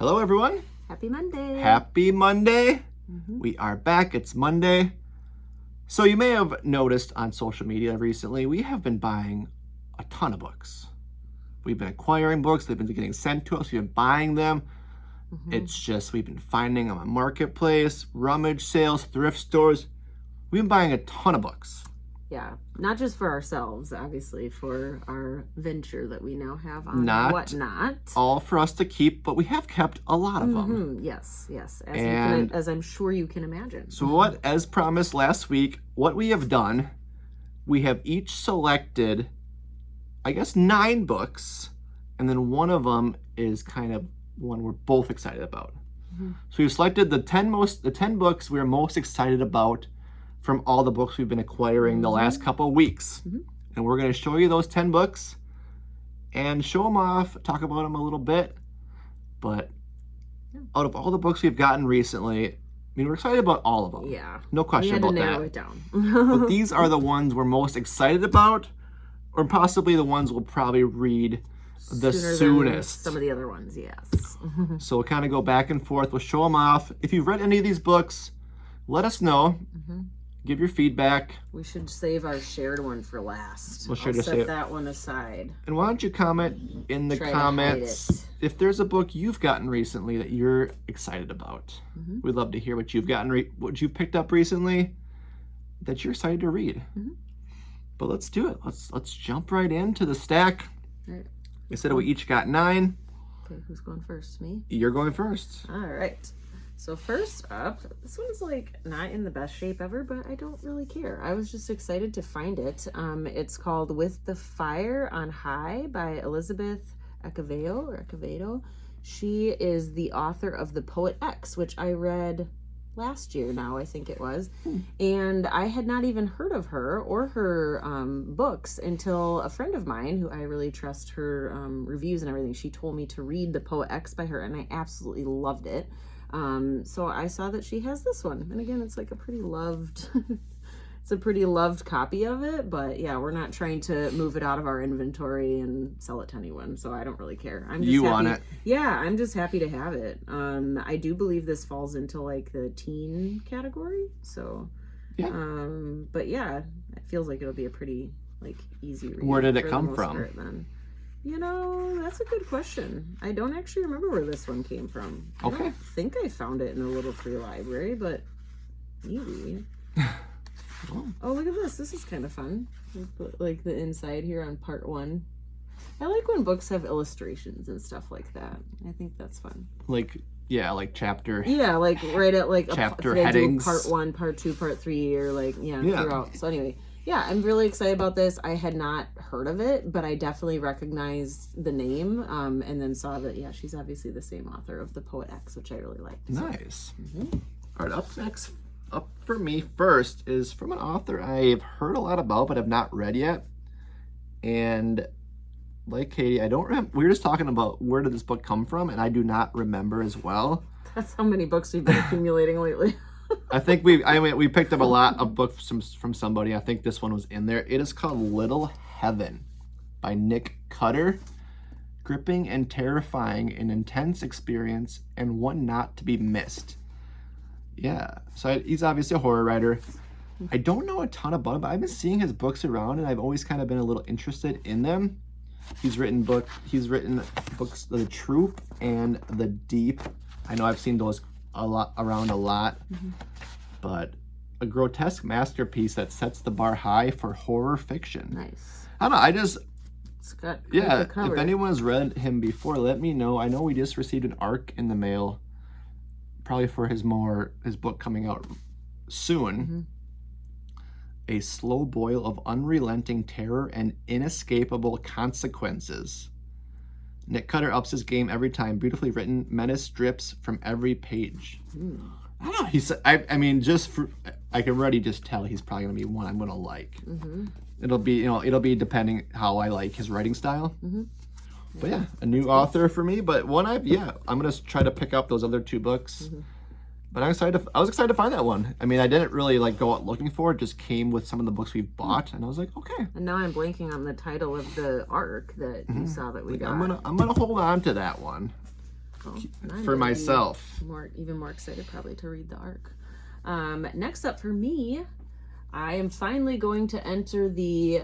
Hello, everyone. Happy Monday. Happy Monday. We are back. It's Monday. So you may have noticed on social media recently, we have been buying a ton of books. We've been acquiring books. They've been getting sent to us. We've been buying them. It's just we've been finding them on Marketplace, rummage sales, thrift stores. We've been buying a ton of books. Yeah, not just for ourselves, obviously, for our venture that we now have on Not Whatnot. all for us to keep, but we have kept a lot of them. Yes, And as I'm sure you can imagine. So as promised last week, what we have done, we have each selected, I guess, 9 books, and then one of them is kind of one we're both excited about. So we've selected the 10 books we're most excited about from all the books we've been acquiring the last couple of weeks. And we're going to show you those 10 books and show them off, talk about them a little bit. But out of all the books we've gotten recently, I mean, we're excited about all of them. Yeah. No question about that. We had to narrow it down. But these are the ones we're most excited about, or possibly the ones we'll probably read the soonest. Some of the other ones, yes. So we'll kind of go back and forth. We'll show them off. If you've read any of these books, let us know. Give your feedback. We should save our shared one for last. We'll set that one aside. And why don't you comment in the comments if there's a book you've gotten recently that you're excited about. We'd love to hear what you've gotten, what you've picked up recently that you're excited to read. But let's do it. Let's jump right into the stack. All right. I said we each got 9. Okay, who's going first? Me? You're going first. All right. So first up, this one's like not in the best shape ever, but I don't really care. I was just excited to find it. It's called With the Fire on High by Elizabeth Acevedo. She is the author of The Poet X, which I read last year now, I think it was. And I had not even heard of her or her books until a friend of mine, who I really trust her reviews and everything, she told me to read The Poet X by her, and I absolutely loved it. So I saw that she has this one, and again, it's like a pretty loved it's a pretty loved copy of it, but yeah, we're not trying to move it out of our inventory and sell it to anyone, so I don't really care. I'm just want it? Yeah, I'm just happy to have it. I do believe this falls into like the teen category, so yeah. But yeah, it feels like it'll be a pretty like easy read. Where did it come from? Then. You know, that's a good question. I don't actually remember where this one came from. Okay. I don't think I found it in a little free library, but maybe. Oh, look at this. This is kind of fun. Put, like the inside here on part 1. I like when books have illustrations and stuff like that. I think that's fun. Like chapter. Yeah, like right at like chapter headings. Part 1, part 2, part 3, or like, throughout. So anyway. Yeah, I'm really excited about this. I had not heard of it, but I definitely recognized the name, and then saw that, yeah, she's obviously the same author of The Poet X, which I really liked. Nice. All right, up for me first is from an author I've heard a lot about, but have not read yet. And like Katie, I don't remember. We were just talking about where did this book come from, and I do not remember as well. That's how many books we've been accumulating lately. I think we picked up a lot of books from somebody. I think this one was in there. It is called Little Heaven by Nick Cutter. Gripping and terrifying, an intense experience, and one not to be missed. Yeah, so he's obviously a horror writer. I don't know a ton about him, but I've been seeing his books around, and I've always kind of been a little interested in them. He's written books, The Truth and The Deep. I know I've seen those around a lot, but a grotesque masterpiece that sets the bar high for horror fiction. Nice. I don't know, it's got yeah, if anyone's read him before, let me know. I know we just received an ARC in the mail, probably for his book coming out soon. A slow boil of unrelenting terror and inescapable consequences. Nick Cutter ups his game every time. Beautifully written, menace drips from every page. I don't know. I mean, I can already just tell he's probably gonna be one I'm gonna like. It'll be depending how I like his writing style. But yeah, a new author for me. But I'm gonna try to pick up those other 2 books. But I was excited to find that one. I mean, I didn't really go out looking for it. Just came with some of the books we bought, and I was like, okay. And now I'm blanking on the title of the ARC that you saw that we got. I'm gonna hold on to that one. Oh, for myself. Even more excited probably to read the arc. Next up for me, I am finally going to enter the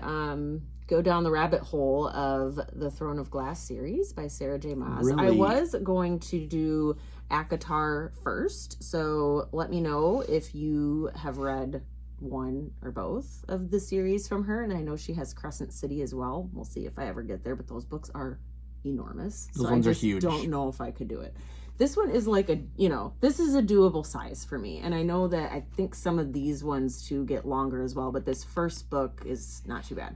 go down the rabbit hole of the Throne of Glass series by Sarah J. Maas. Really? I was going to do ACOTAR first, so let me know if you have read one or both of the series from her, and I know she has Crescent City as well. We'll see if I ever get there, but those books are enormous. Those ones are huge. Don't know if I could do it. This one is like this is a doable size for me. And I know that I think some of these ones too get longer as well, but this first book is not too bad.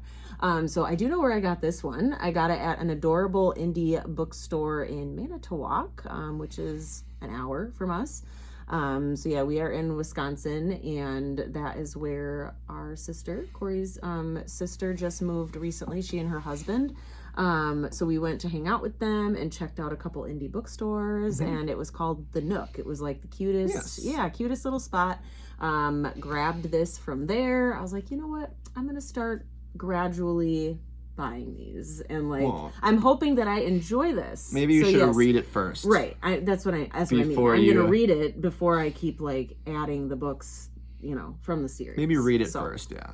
So I do know where I got this one. I got it at an adorable indie bookstore in Manitowoc, which is an hour from us. So yeah, we are in Wisconsin, and that is where our sister, Corey's sister, just moved recently, she and her husband. So we went to hang out with them and checked out a couple indie bookstores, and it was called The Nook. It was like the cutest, cutest little spot. Grabbed this from there. I was like, you know what? I'm going to start gradually buying these, and I'm hoping that I enjoy this. Maybe you should read it first. Right. That's what I mean. I'm going to read it before I keep adding the books, from the series. Maybe read it first. Yeah.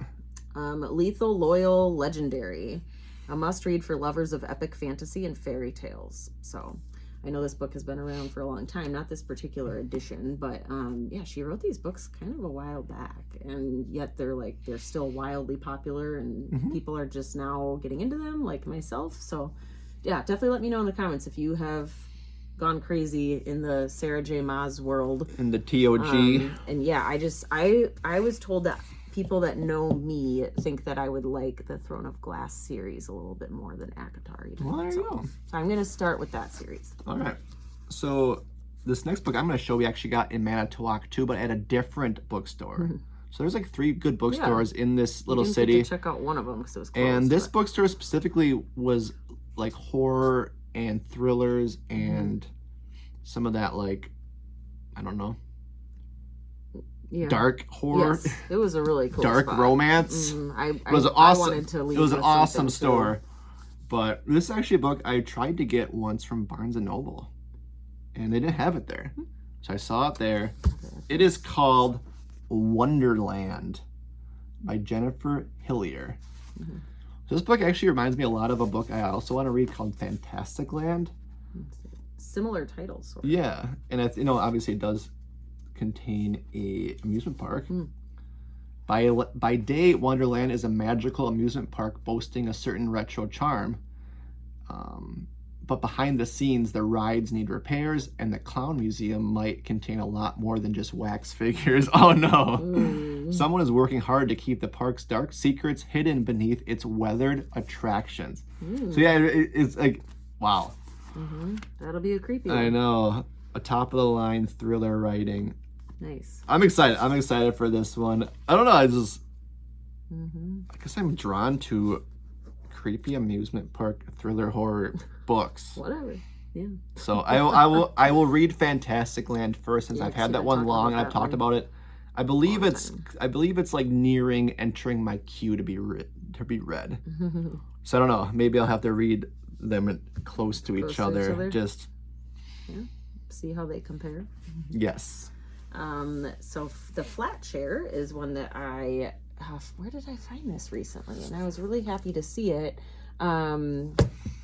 Lethal, Loyal, Legendary. A must-read for lovers of epic fantasy and fairy tales. So I know this book has been around for a long time, not this particular edition, but she wrote these books kind of a while back, and yet they're still wildly popular, and people are just now getting into them, like myself. So yeah, definitely let me know in the comments if you have gone crazy in the Sarah J. Maas world. In the TOG. And yeah, I was told that people that know me think that I would like the Throne of Glass series a little bit more than ACOTAR. Well, there you go. So I'm going to start with that series. All right. So this next book I'm going to show we actually got in Manitowoc too, but at a different bookstore. So there's 3 good bookstores in this little city. Get to check out one of them because it was closed. And this bookstore specifically was horror and thrillers and some of that I don't know. Yeah. Dark horror. Yes, it was a really cool dark spot. Romance. It was awesome. I wanted to leave it was an awesome store. Too. But this is actually a book I tried to get once from Barnes & Noble, and they didn't have it there. So I saw it there. It is called Wonderland by Jennifer Hillier. So this book actually reminds me a lot of a book I also want to read called Fantastic Land. Similar titles. Sort of. Yeah, and obviously it does contain a amusement park. By day, Wonderland is a magical amusement park boasting a certain retro charm. But behind the scenes, the rides need repairs, and the clown museum might contain a lot more than just wax figures. Oh no! Someone is working hard to keep the park's dark secrets hidden beneath its weathered attractions. So yeah, it's wow. That'll be a creepy one. I know. A top of the line thriller writing. Nice. I'm excited for this one. I don't know. I guess I'm drawn to creepy amusement park thriller horror books. Whatever. Yeah. So I will read Fantastic Land first, since I've had that one long and I've talked about it. I believe it's nearing entering my queue to be read. So I don't know. Maybe I'll have to read them close to each other. Just see how they compare. Yes. So the Flat Chair is one that where did I find this recently? And I was really happy to see it,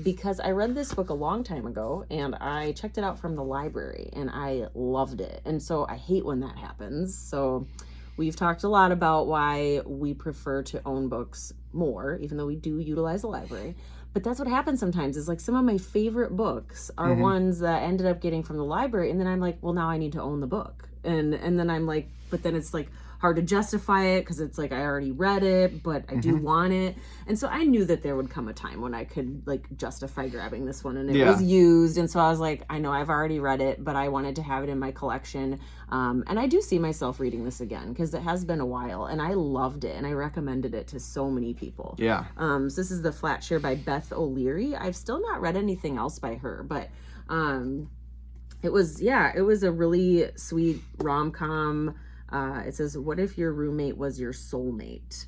because I read this book a long time ago, and I checked it out from the library, and I loved it. And so I hate when that happens. So we've talked a lot about why we prefer to own books more, even though we do utilize the library. But that's what happens sometimes, is some of my favorite books are ones that I ended up getting from the library, and then I'm like, well, now I need to own the book. And then I'm like, but then it's hard to justify it because it's I already read it, but I do want it. And so I knew that there would come a time when I could justify grabbing this one, and it was used. And so I was like, I know I've already read it, but I wanted to have it in my collection. And I do see myself reading this again because it has been a while, and I loved it, and I recommended it to so many people. Yeah. So this is The Flat Chair by Beth O'Leary. I've still not read anything else by her, but it was a really sweet rom-com. It says, what if your roommate was your soulmate?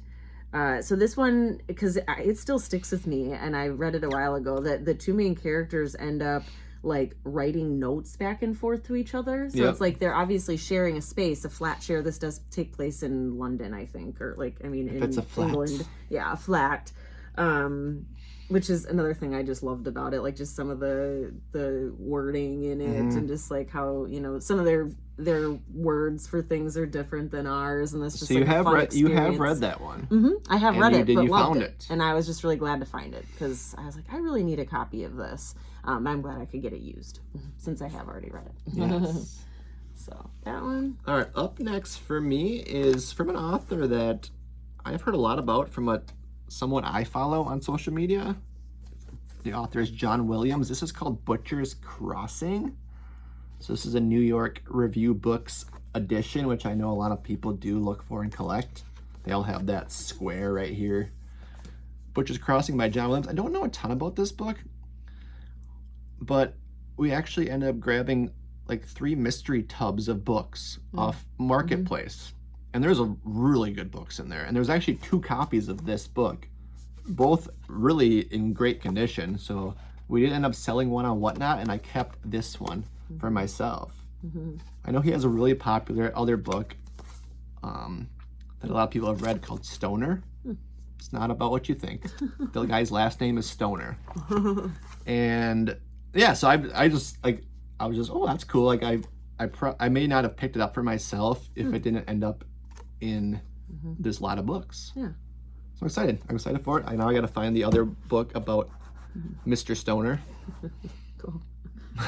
So this one, because it still sticks with me, and I read it a while ago, that the two main characters end up like writing notes back and forth to each other. So it's like they're obviously sharing a space, a flat share. This does take place in London, I think, or like, I mean, in England. Yeah, a flat. Which is another thing I just loved about it, like just some of the wording in it, and just like how, you know, some of their words for things are different than ours, and that's just so like you have read that one. I have read it, but loved found it, and I was just really glad to find it because I was like, I really need a copy of this. I'm glad I could get it used since I have already read it. Yes. So that one. All right, up next for me is from an author that I've heard a lot about from someone I follow on social media. The author is John Williams. This is called Butcher's Crossing. So this is a New York Review Books edition, which I know a lot of people do look for and collect. They all have that square right here. Butcher's Crossing by John Williams. I don't know a ton about this book, but we actually ended up grabbing like 3 mystery tubs of books off Marketplace. And there's a really good books in there. And there's actually 2 copies of this book, both really in great condition. So we did end up selling one on Whatnot, and I kept this one for myself. I know he has a really popular other book that a lot of people have read called Stoner. It's not about what you think. The guy's last name is Stoner. And yeah, so I was just, oh, that's cool. Like I may not have picked it up for myself if it didn't end up in this lot of books. Yeah. So I'm excited. I'm excited for it. I know I got to find the other book about Mr. Stoner. Cool.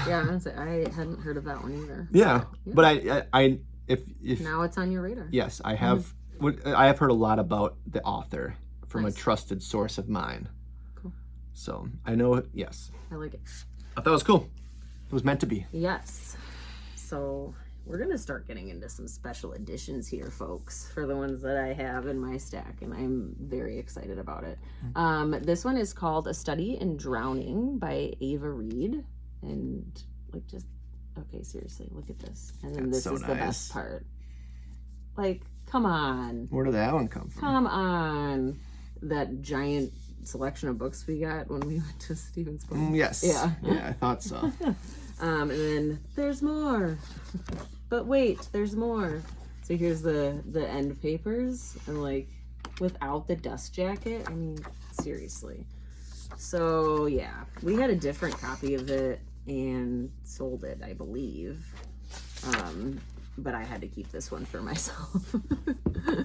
Yeah, I hadn't heard of that one either. Yeah, but I if now it's on your radar. Yes, I have. I have heard a lot about the author from a trusted source of mine. Cool. So I know. Yes. I like it. I thought it was cool. It was meant to be. Yes. So we're going to start getting into some special editions here, folks, for the ones that I have in my stack, and I'm very excited about it. This one is called A Study in Drowning by Ava Reed. And, like, just, okay, seriously, look at this. And then this is the best part. Like, come on. Where did that one come from? Come on. That giant selection of books we got when we went to Stevens Point. Yes. Yeah. Yeah, I thought so. And then there's more. But wait, there's more. So here's the end papers, and like without the dust jacket. I mean, seriously. So yeah, we had a different copy of it and sold it, I believe. But I had to keep this one for myself.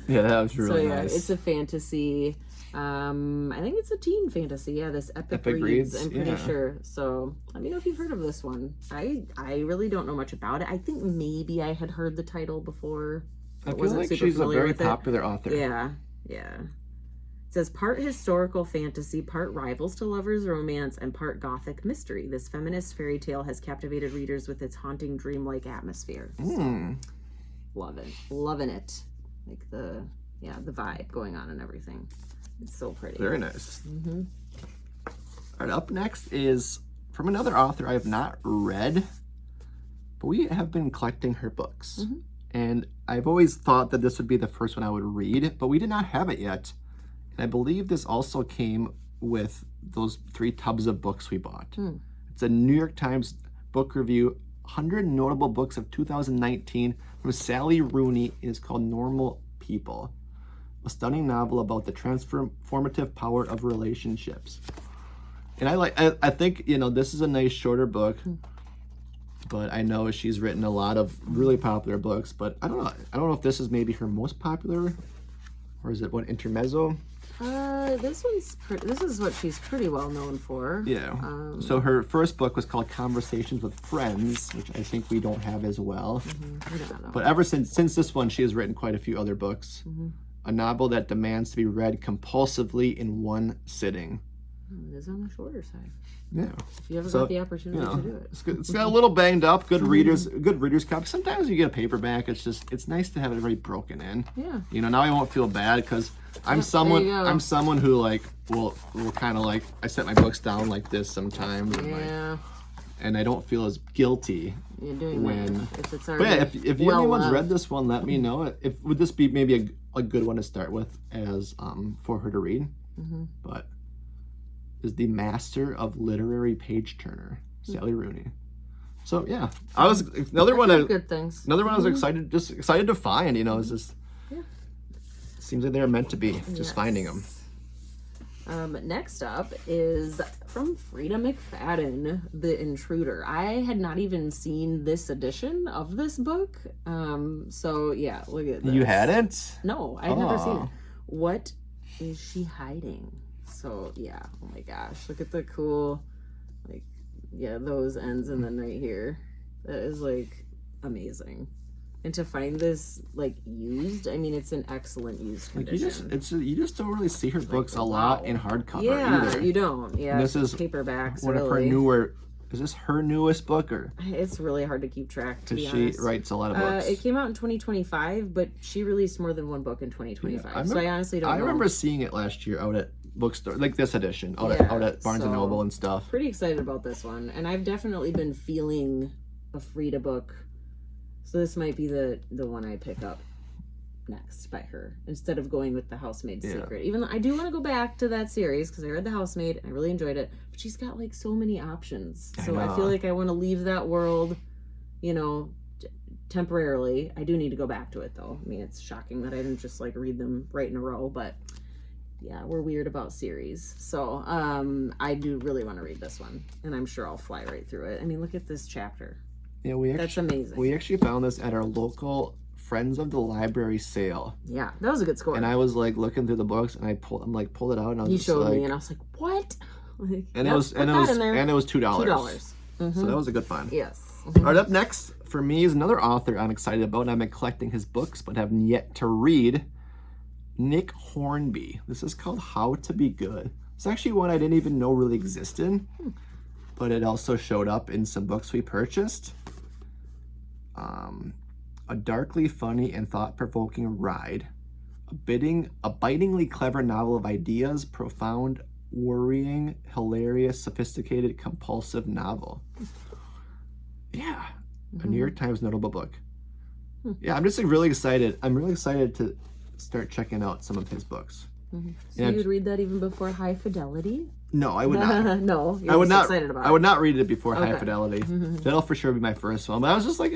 Yeah, that was really nice. It's a fantasy. I think it's a teen fantasy. Yeah, this Epic Reads. I'm pretty sure. So let me know if you've heard of this one. I really don't know much about it. I think maybe I had heard the title before. I feel like she's a very popular author. Yeah. It says part historical fantasy, part rivals to lovers romance, and part gothic mystery. This feminist fairy tale has captivated readers with its haunting, dreamlike atmosphere. So, loving it. Like the vibe going on and everything. It's so pretty. Very nice. All right, up next is from another author I have not read, but we have been collecting her books. And I've always thought that this would be the first one I would read, but we did not have it yet. And I believe this also came with those 3 tubs of books we bought. It's a New York Times book review, 100 Notable Books of 2019 from Sally Rooney. It is called Normal People, a stunning novel about the transformative power of relationships. And I think, you know, this is a nice shorter book, but I know she's written a lot of really popular books, but I don't know if this is maybe her most popular, or is it what, intermezzo? This is what she's pretty well known for. Yeah. So her first book was called Conversations with Friends, which I think we don't have as well. But ever since this one, she has written quite a few other books. A novel that demands to be read compulsively in one sitting. It is on the shorter side. Yeah. If you ever got the opportunity to do it. It's got a little banged up. Good readers copy. Sometimes you get a paperback. It's nice to have it already broken in. Yeah. You know, now I won't feel bad because I'm someone who like will kind of like, I set my books down like this sometimes. And I don't feel as guilty. You're doing when if it's already. But yeah, if anyone's read this one, let me know. Would this be maybe a good one to start with as for her to read? But is The Master of Literary Page Turner, Sally Rooney. So yeah, I was another one. Good things. Another one I was excited to find. You know, it's just seems like they're meant to be. Just finding them. Next up is from Frida McFadden, The Intruder. I had not even seen this edition of this book. So yeah, look at this. You hadn't? No, I'd never seen it. What is she hiding? So yeah, oh my gosh, look at the cool, like, yeah, those ends, and then right here, that is like amazing. And to find this like used, I mean, it's an excellent used condition. You just don't really see her books a lot in hardcover either. You don't. Yeah, this is paperbacks. One of her newer. Is this her newest book, or? It's really hard to keep track, to be honest. She writes a lot of books. It came out in 2025, but she released more than one book in 2025. So I honestly don't know. I remember seeing it last year out at bookstore, like this edition, out at Barnes and Noble and stuff. Pretty excited about this one, and I've definitely been feeling a Frida book. So this might be the one I pick up next by her, instead of going with The Housemaid's Secret. Even though I do want to go back to that series, because I read The Housemaid and I really enjoyed it, but she's got like so many options. So I feel like I want to leave that world, you know, temporarily. I do need to go back to it though. I mean, it's shocking that I didn't just like read them right in a row, but yeah, we're weird about series. So I do really want to read this one, and I'm sure I'll fly right through it. I mean, look at this chapter. Yeah, that's amazing. We actually found this at our local Friends of the Library sale. Yeah, that was a good score. And I was like looking through the books, and I pulled it out, and I was He showed me, and I was like, "What?" Like, and it was $2. $2. So that was a good find. Yes. All right, up next for me is another author I'm excited about. I've been collecting his books, but have yet to read. Nick Hornby. This is called How to Be Good. It's actually one I didn't even know really existed, but it also showed up in some books we purchased. A darkly funny and thought-provoking ride. A bitingly clever novel of ideas, profound, worrying, hilarious, sophisticated, compulsive novel. Yeah. A New York Times notable book. Yeah, I'm just like, really excited. I'm really excited to start checking out some of his books. So you would read that even before High Fidelity? No, I would not. No, I would not. Excited about I would not read it before High Fidelity. That'll for sure be my first one. But I was just like,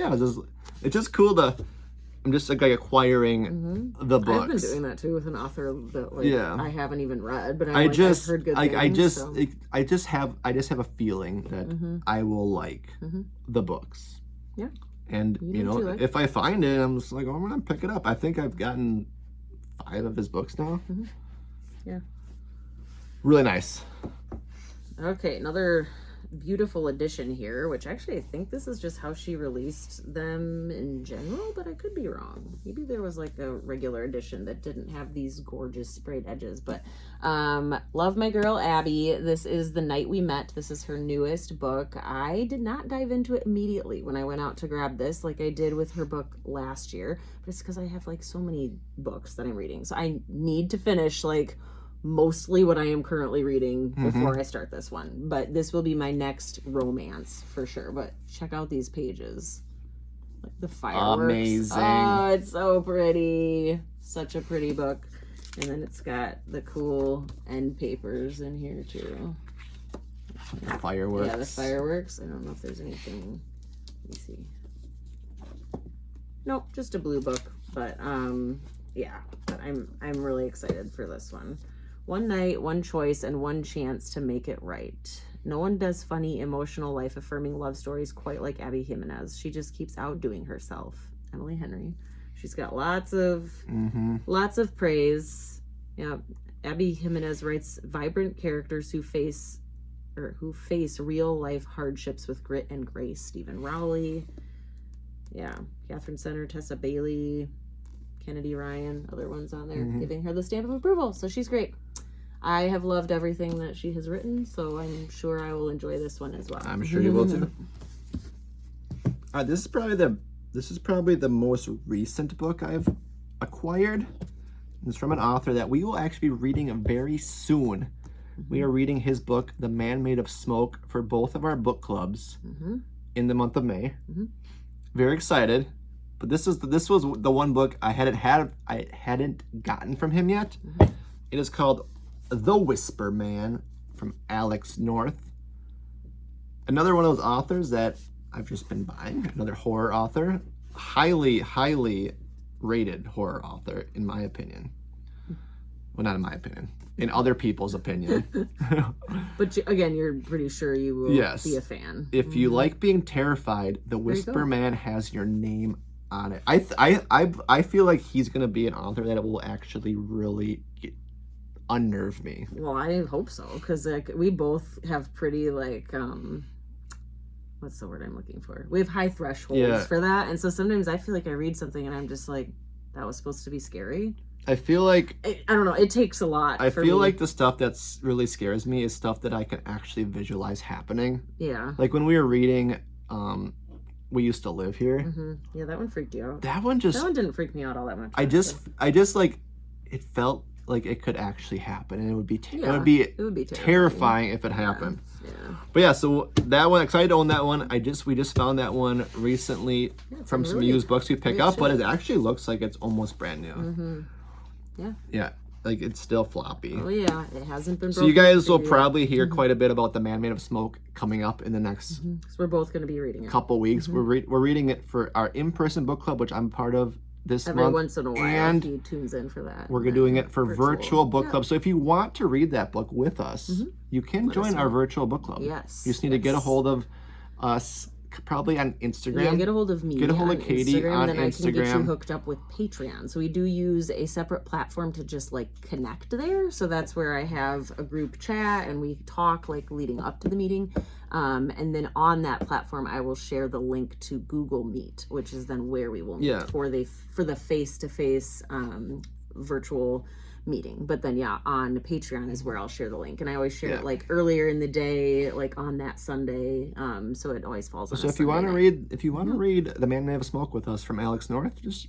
it's just cool to. I'm just like acquiring the books. I've been doing that too with an author that I haven't even read, but I've heard good things. I just have a feeling that I will like the books. Yeah. And you know, if I find it, I'm just like, oh, I'm gonna pick it up. I think I've gotten 5 of his books now. Yeah. Really nice. Okay, another beautiful edition here, which actually I think this is just how she released them in general, but I could be wrong. Maybe there was like a regular edition that didn't have these gorgeous sprayed edges, but love my girl Abby. This is The Night We Met. This is her newest book. I did not dive into it immediately when I went out to grab this like I did with her book last year, but it's because I have like so many books that I'm reading, so I need to finish like mostly what I am currently reading before I start this one. But this will be my next romance for sure. But check out these pages. Like the fireworks. Amazing. Oh, it's so pretty. Such a pretty book. And then it's got the cool end papers in here too. The fireworks. Yeah, the fireworks. I don't know if there's anything. Let me see. Nope, just a blue book. But yeah, but I'm really excited for this one. One night, one choice, and one chance to make it right. No one does funny, emotional, life-affirming love stories quite like Abby Jimenez. She just keeps outdoing herself. Emily Henry. She's got lots of praise. Yeah, Abby Jimenez writes vibrant characters who face real life hardships with grit and grace. Stephen Rowley. Yeah, Catherine Center, Tessa Bailey, Kennedy Ryan, other ones on there giving her the stamp of approval. So she's great. I have loved everything that she has written, so I'm sure I will enjoy this one as well. I'm sure you will too. This is probably the most recent book I've acquired. It's from an author that we will actually be reading very soon. We are reading his book, The Man Made of Smoke, for both of our book clubs in the month of May. Very excited. But this was the one book I hadn't gotten from him yet. It is called The Whisper Man from Alex North. Another one of those authors that I've just been buying. Another horror author. Highly, highly rated horror author, in my opinion. Well, not in my opinion. In other people's opinion. But again, you're pretty sure you will be a fan. If you like being terrified, The Whisper Man has your name on it. I feel like he's going to be an author that will actually really unnerve me. Well, I hope so, because like we both have pretty like what's the word I'm looking for? We have high thresholds for that, and so sometimes I feel like I read something and I'm just like, that was supposed to be scary. I feel like I don't know. It takes a lot. I feel like the stuff that's really scares me is stuff that I can actually visualize happening. Yeah. Like when we were reading, We Used to Live Here. Mm-hmm. Yeah, that one freaked you out. That one didn't freak me out all that much. I just like, it felt like it could actually happen, and it would be terrifying if it happened. Yeah. But yeah, so that one, excited to own that one. We just found that one recently from some used books we pick up, but it actually looks like it's almost brand new. Mm-hmm. Yeah. Yeah, like it's still floppy. Oh yeah, it hasn't been broken. So you guys will probably hear quite a bit about The Man Made of Smoke coming up in the next we're both going to be reading it. Couple weeks. We're reading it for our in-person book club, which I'm part of this month. Every once in a while, and he tunes in for that. We're doing it for virtual book club. So if you want to read that book with us, you can join our virtual book club. Yes. You just need to get a hold of us, probably on Instagram. Yeah, get a hold of me. Get a hold of Katie on then Instagram. I can get you hooked up with Patreon. So we do use a separate platform to just like connect there. So that's where I have a group chat and we talk like leading up to the meeting. And then on that platform, I will share the link to Google Meet, which is then where we will meet for the face-to-face virtual meeting. But then on Patreon is where I'll share the link, and I always share it like earlier in the day, like on that Sunday. So it always falls on. So if you want to read, The Man Made of Smoke with us from Alex North, just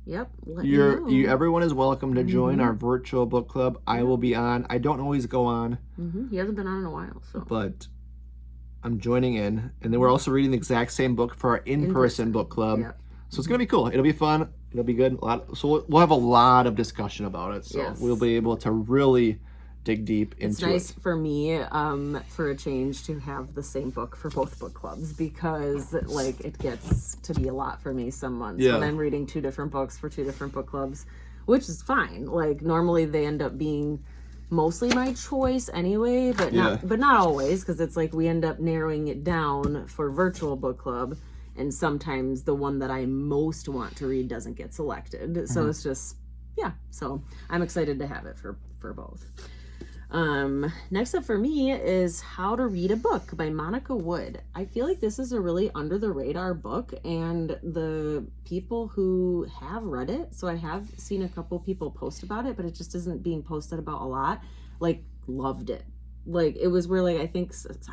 everyone is welcome to join our virtual book club. I will be on. I don't always go on. He hasn't been on in a while, so but I'm joining in, and then we're also reading the exact same book for our in-person book club. Yep. So it's gonna be cool. It'll be fun. It'll be good. So we'll have a lot of discussion about it. So we'll be able to really dig deep into it. It's nice for me, for a change, to have the same book for both book clubs, because like it gets to be a lot for me some months when I'm reading 2 different books for 2 different book clubs, which is fine. Like normally they end up being mostly my choice anyway, but not always, because it's like we end up narrowing it down for virtual book club, and sometimes the one that I most want to read doesn't get selected. So it's just so I'm excited to have it for both. Next up for me is How to Read a Book by Monica Wood. I feel like this is a really under the radar book, and the people who have read it, so I have seen a couple people post about it, but it just isn't being posted about a lot, like loved it. Like it was where like I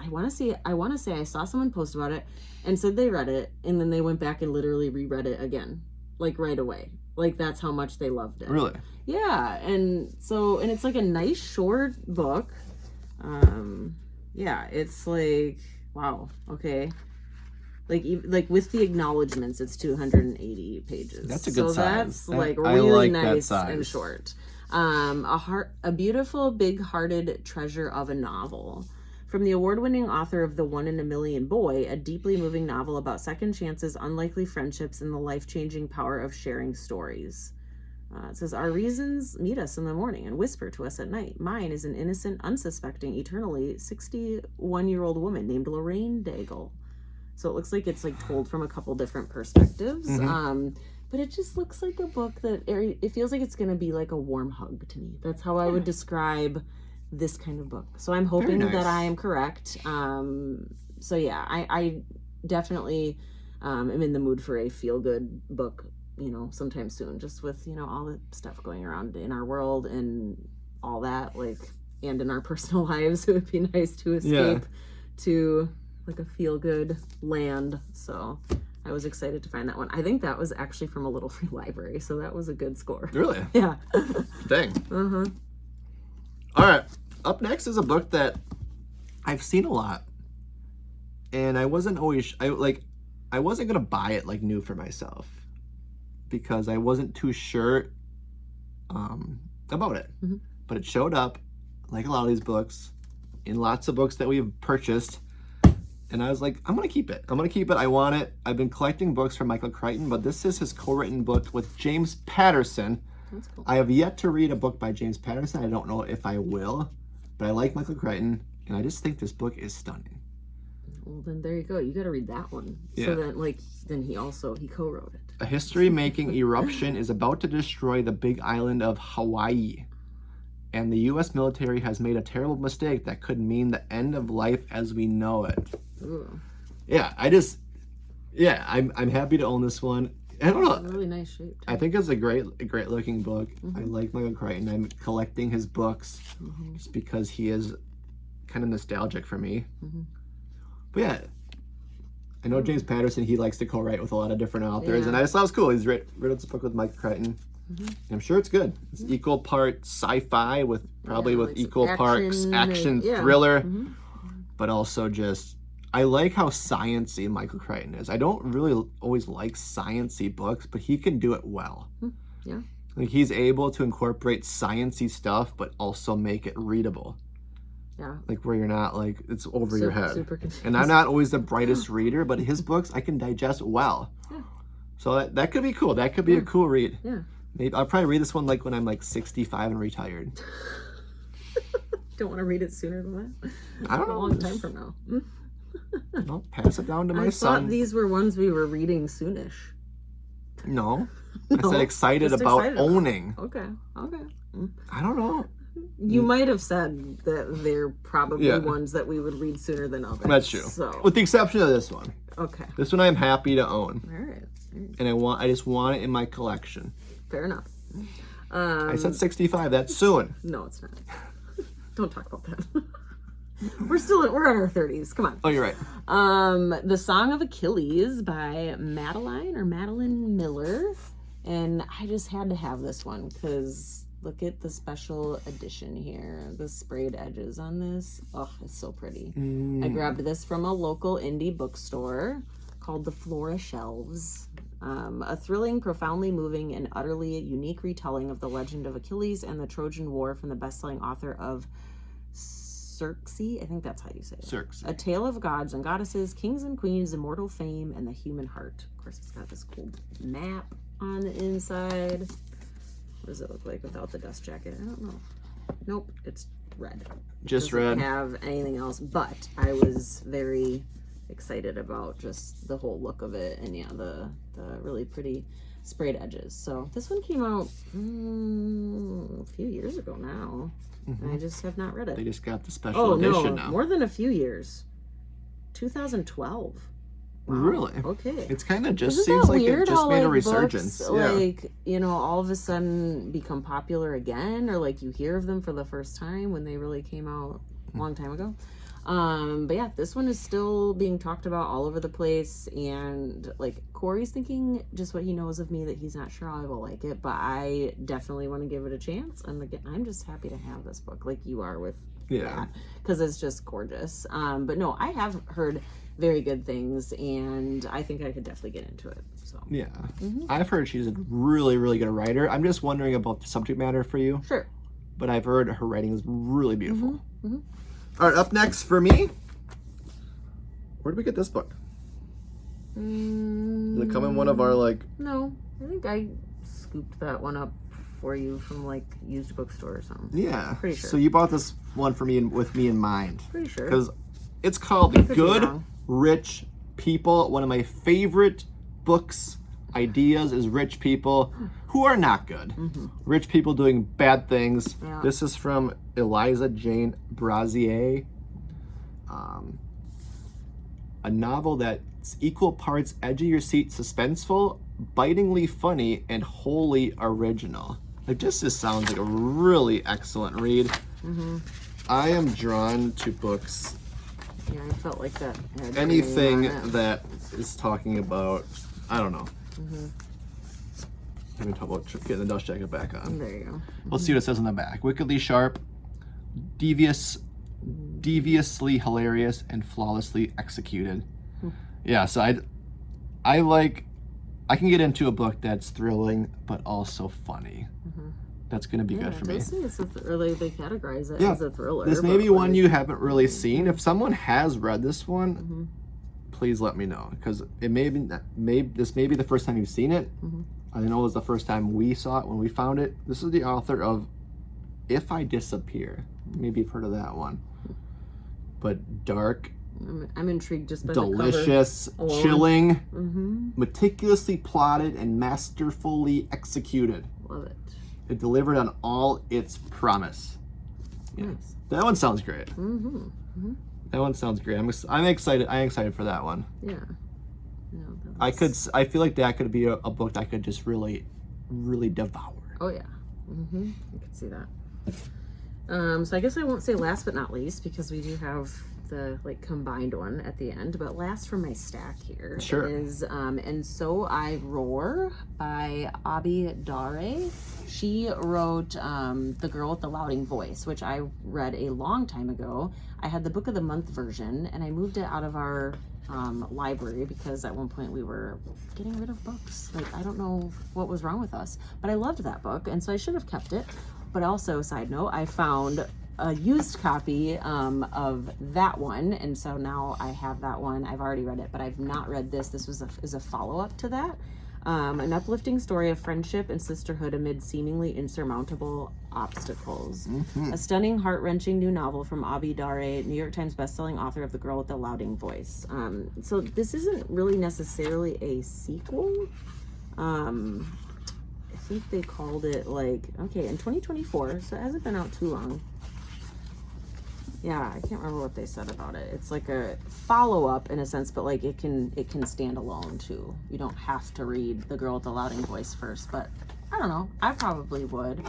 want to say I saw someone post about it and said they read it, and then they went back and literally reread it again, like right away. Like that's how much they loved it. Really? Yeah, and it's like a nice short book. It's like, wow, okay. Like with the acknowledgments, it's 280 pages. That's a good size. So that's like really nice and short. A beautiful, big-hearted treasure of a novel. From the award-winning author of The 1 in a Million Boy, a deeply moving novel about second chances, unlikely friendships, and the life-changing power of sharing stories. It says, our reasons meet us in the morning and whisper to us at night. Mine is an innocent, unsuspecting, eternally 61-year-old woman named Lorraine Daigle. So it looks like it's like told from a couple different perspectives. But it just looks like a book that it feels like it's going to be like a warm hug to me. That's how I would describe this kind of book. So I'm hoping that I am correct. I definitely am in the mood for a feel-good book, sometime soon, just with, all the stuff going around in our world and all that, like, and in our personal lives. It would be nice to escape to like a feel-good land. So I was excited to find that one. I think that was actually from a Little Free Library, so that was a good score. Really? Yeah. Dang. All right. Up next is a book that I've seen a lot, and I wasn't gonna buy it like new for myself because I wasn't too sure about it. But it showed up, like a lot of these books, in lots of books that we've purchased. And I was like, I'm going to keep it. I'm going to keep it. I want it. I've been collecting books from Michael Crichton, but this is his co-written book with James Patterson. That's cool. I have yet to read a book by James Patterson. I don't know if I will, but I like Michael Crichton, and I just think this book is stunning. Well, then there you go. You got to read that one. Yeah. So then he co-wrote it. A history-making eruption is about to destroy the big island of Hawaii. And the U.S. military has made a terrible mistake that could mean the end of life as we know it. Ooh. Yeah, I'm happy to own this one. I don't know. It's a really nice shape, too. I think it's a great looking book. I like Michael Crichton. I'm collecting his books just because he is kind of nostalgic for me. But yeah, I know James Patterson, he likes to co-write with a lot of different authors, and I just thought it was cool. He's written this book with Michael Crichton. I'm sure it's good. It's equal part sci-fi with equal parts action thriller, but also just, I like how sciencey Michael Crichton is. I don't really always like sciencey books, but he can do it well. Yeah. Like he's able to incorporate sciencey stuff, but also make it readable. Yeah. Like where you're not like, it's over your head. Super confused. And I'm not always the brightest reader, but his books I can digest well. Yeah. So that could be cool. That could be a cool read. Yeah. Maybe I'll probably read this one like when I'm like 65 and retired. Don't want to read it sooner than that. I don't know. A long time from now. I'll pass it down to my I son. thought these were ones we were reading soonish. No. I said excited about owning. Okay. I don't know. You might have said that they're probably ones that we would read sooner than others. That's true. So. With the exception of this one. Okay. This one I'm happy to own. All right. And I just want it in my collection. Fair enough. I said 65. That's soon. No, it's not. Don't talk about that. We're in our 30s. Come on. Oh, you're right. The Song of Achilles by Madeline Miller. And I just had to have this one because look at the special edition here. The sprayed edges on this. Oh, it's so pretty. I grabbed this from a local indie bookstore called the Flora Shelves. A thrilling, profoundly moving, and utterly unique retelling of the legend of Achilles and the Trojan War from the best-selling author of Circe. I think that's how you say it. Circe. A tale of gods and goddesses, kings and queens, immortal fame, and the human heart. Of course, it's got this cool map on the inside. What does it look like without the dust jacket? I don't know. Nope, it's red. Just red. red. Doesn't have anything else, but I was very excited about just the whole look of it, and the really pretty sprayed edges. So this one came out a few years ago now, and I just have not read it. They just got the special edition now. More than a few years. 2012. Wow. Really? Okay. It's kind of just Isn't seems that like weird it just how, made a like, resurgence. books, all of a sudden become popular again, or like you hear of them for the first time when they really came out a long time ago. But yeah, this one is still being talked about all over the place, and like Corey's thinking just what he knows of me that he's not sure I will like it, but I definitely want to give it a chance. And again, I'm just happy to have this book like you are with that, because it's just gorgeous. But no, I have heard very good things, and I think I could definitely get into it. So Yeah. I've heard she's a really, really good writer. I'm just wondering about the subject matter for you. Sure. But I've heard her writing is really beautiful. All right, up next for me. Where did we get this book? Did it come in one of our No, I think I scooped that one up for you from like used bookstore or something. Yeah. Pretty sure. So you bought this one for me with me in mind. Pretty sure. Because it's called Good Rich People. One of my favorite books ideas is rich people who are not good. Rich people doing bad things. Yeah. This is from Eliza Jane Brazier. A novel that's equal parts edge of your seat suspenseful, bitingly funny, and wholly original. Like, this just sounds like a really excellent read. I am drawn to books, Yeah, I felt like that. had anything your name on it. that is talking about, I don't know. Let me talk about getting the dust jacket back on. There you go. Let's see what it says on the back. Wickedly sharp, deviously hilarious, and flawlessly executed. Yeah, so I can get into a book that's thrilling but also funny. That's gonna be good for me. They categorize it Yeah. as a thriller. This may but be one you haven't really seen. If someone has read this one, please let me know, because it this may be the first time you've seen it. I know it was the first time we saw it when we found it. This is the author of If I Disappear. Maybe you've heard of that one. But dark, I'm intrigued just by delicious, the cover chilling, meticulously plotted and masterfully executed. Love it. It delivered on all its promise. Yeah. Nice. That one sounds great. That one sounds great. I'm excited. I'm excited for that one. Yeah. I feel like that could be a book that I could just really, really devour. Oh yeah. I could see that. So I guess I won't say last but not least, because we do have the combined one at the end, but last from my stack here is And So I Roar by Abi Dare. She wrote The Girl with the Louding Voice, which I read a long time ago. I had the Book of the Month version, and I moved it out of our library because at one point we were getting rid of books. I don't know what was wrong with us, but I loved that book, and so I should have kept it. But also, side note, I found a used copy of that one, and so now I have that one. I've already read it, but I've not read this. This is a follow-up to that. An uplifting story of friendship and sisterhood amid seemingly insurmountable obstacles. A stunning, heart-wrenching new novel from Abi Dare, New York Times bestselling author of The Girl with the Louding Voice. So this isn't really necessarily a sequel. I think they called it in 2024, so it hasn't been out too long. Yeah, I can't remember what they said about it. It's like a follow-up in a sense, but it can stand alone too. You don't have to read The Girl with the Louding Voice first, but I don't know. I probably would.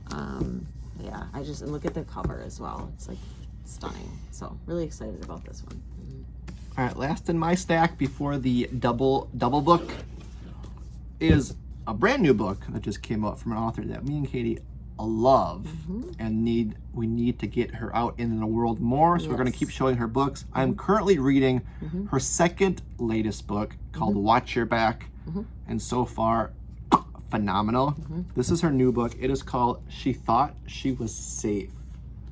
Yeah, and look at the cover as well. It's stunning. So really excited about this one. All right, last in my stack before the double book is a brand new book that just came out from an author that me and Katie love and we need to get her out in the world more, so we're going to keep showing her books. I'm currently reading her second latest book called Watch Your Back, and so far phenomenal. This is her new book. It is called She Thought She Was Safe,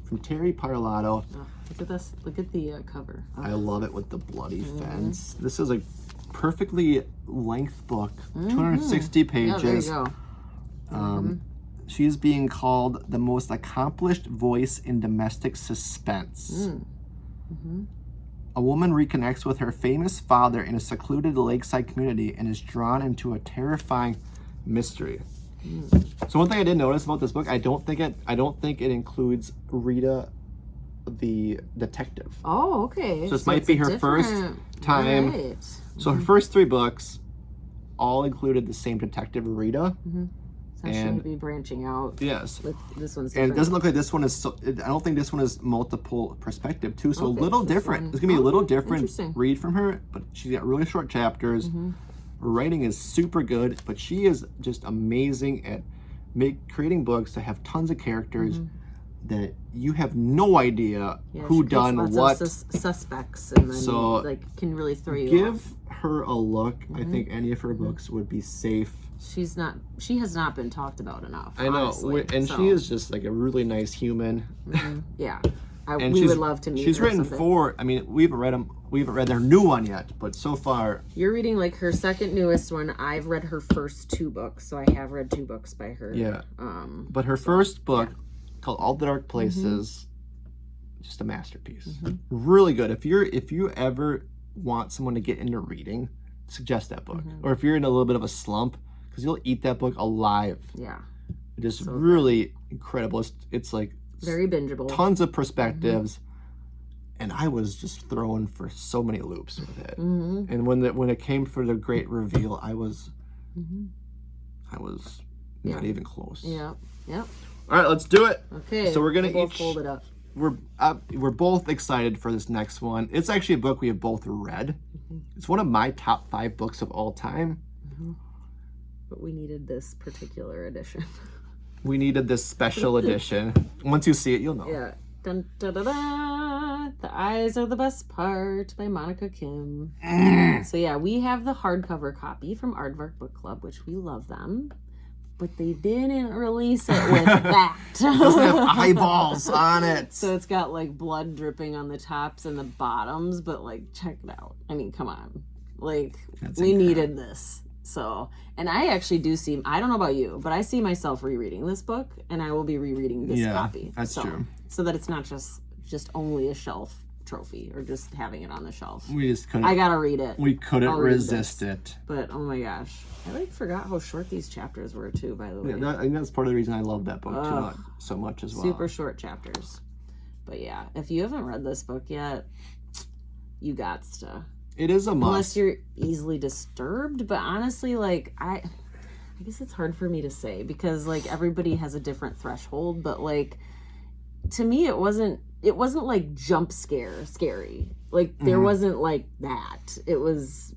from Terry Parlato. Look at this. Look at the cover. I love it with the bloody fence. This is a perfectly length book, 260 pages. Yeah, there you go. She's being called the most accomplished voice in domestic suspense. A woman reconnects with her famous father in a secluded lakeside community and is drawn into a terrifying mystery. So one thing I did notice about this book, I don't think it includes Rita the detective. Oh, okay. So this might be her first time. Right. So her first 3 books all included the same detective, Rita. So she might be branching out. Yes. With this one's And different. it doesn't look like this one is I don't think this one is multiple perspective too. So Okay, a little this different. one- It's gonna be a little different interesting. read from her, but she's got really short chapters. Her writing is super good, but she is just amazing at creating books that have tons of characters that you have no idea who she picks done lots what. of suspects, and then So, can really throw you off. Give her a look. I think any of her books would be safe. She has not been talked about enough. I know, honestly, and so, she is just a really nice human. Yeah, And we would love to meet her. She's written someday. 4. I mean, we haven't read her new one yet, but so far. You're reading her second newest one. I've read her first 2 books, so I have read 2 books by her. Yeah. But her first book, called All the Dark Places, just a masterpiece. Really good. If you ever want someone to get into reading, suggest that book. Or if you're in a little bit of a slump, because you'll eat that book alive. Yeah. Just really incredible. It's Very bingeable. tons of perspectives, and I was just thrown for so many loops with it. And when it came for the great reveal, I was not even close. Yeah. Yep. All right, let's do it. Okay. So we're gonna we'll both each fold it up. we're both excited for this next one. It's actually a book we have both read. It's one of my top 5 books of all time. But we needed this particular edition. We needed this special edition. Once you see it, you'll know. Yeah. Dun, da, da, da. The Eyes Are the Best Part by Monica Kim. So yeah, we have the hardcover copy from Aardvark Book Club, which we love them. but they didn't release it with that. It doesn't have eyeballs on it. So it's got like blood dripping on the tops and the bottoms, but like check it out. I mean, come on. Like we needed this. So, and I actually do see, I don't know about you, but I see myself rereading this book, and I will be rereading this copy. That's true. So that it's not just only a shelf trophy or just having it on the shelf. We just couldn't. I gotta read it. We couldn't resist it. But oh my gosh, I like forgot how short these chapters were too. By the way, I think that's part of the reason I love that book so much as well. Super short chapters. But yeah, if you haven't read this book yet, you gots to. It is a must. Unless you're easily disturbed, but honestly, like I guess it's hard for me to say because like everybody has a different threshold, but like to me it wasn't like jump scary. Like there wasn't like that. It was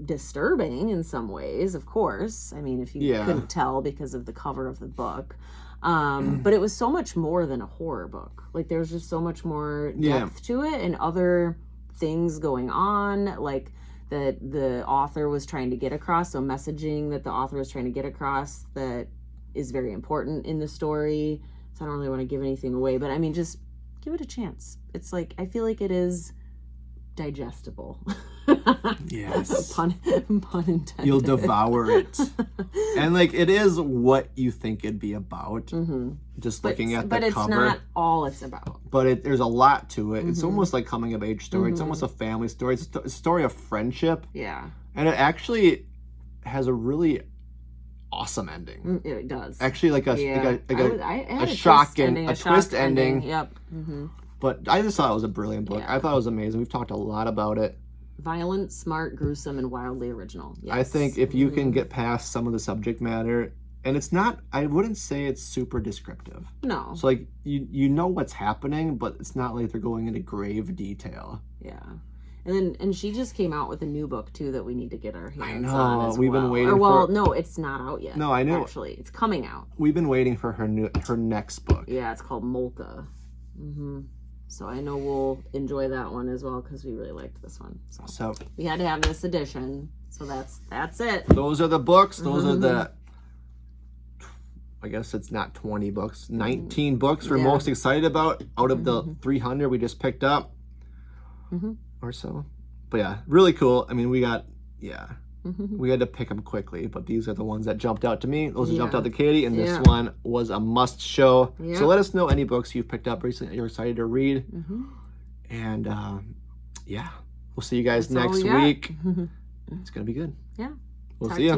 disturbing in some ways, of course. I mean, if you couldn't tell because of the cover of the book. But it was so much more than a horror book. Like there was just so much more depth to it and other things going on, like that the author was trying to get across. So messaging that the author was trying to get across that is very important in the story. So I don't really want to give anything away, but I mean, just give it a chance. It's like, I feel like it is digestible. Yes. Pun intended. You'll devour it. And like it is what you think it'd be about. Just looking at the cover. But it's not all it's about. But there's a lot to it. It's almost like coming of age story. It's almost a family story. It's a story of friendship. Yeah. And it actually has a really awesome ending. It does. Actually, like a twist ending. Yep. But I just thought it was a brilliant book. I thought it was amazing. We've talked a lot about it. Violent, smart, gruesome, and wildly original. Yes. I think if you can get past some of the subject matter, and it's not, I wouldn't say it's super descriptive. No. So like you know what's happening, but it's not like they're going into grave detail. Yeah. And she just came out with a new book too that we need to get our hands on. I know. As We've been waiting no, it's not out yet. No, I know. Actually, it's coming out. We've been waiting for her next book. Yeah, it's called Molka. So I know we'll enjoy that one as well because we really liked this one. So we had to have this edition. So that's it. Those are the books. Those are the, I guess it's not 20 books, 19 books we're most excited about out of the 300 we just picked up or so. But yeah, really cool. I mean, we got, we had to pick them quickly, but these are the ones that jumped out to me. Those that jumped out to Katie, and this one was a must show. So let us know any books you've picked up recently you're excited to read. And we'll see you guys next week. It's going to be good. Yeah. We'll see you.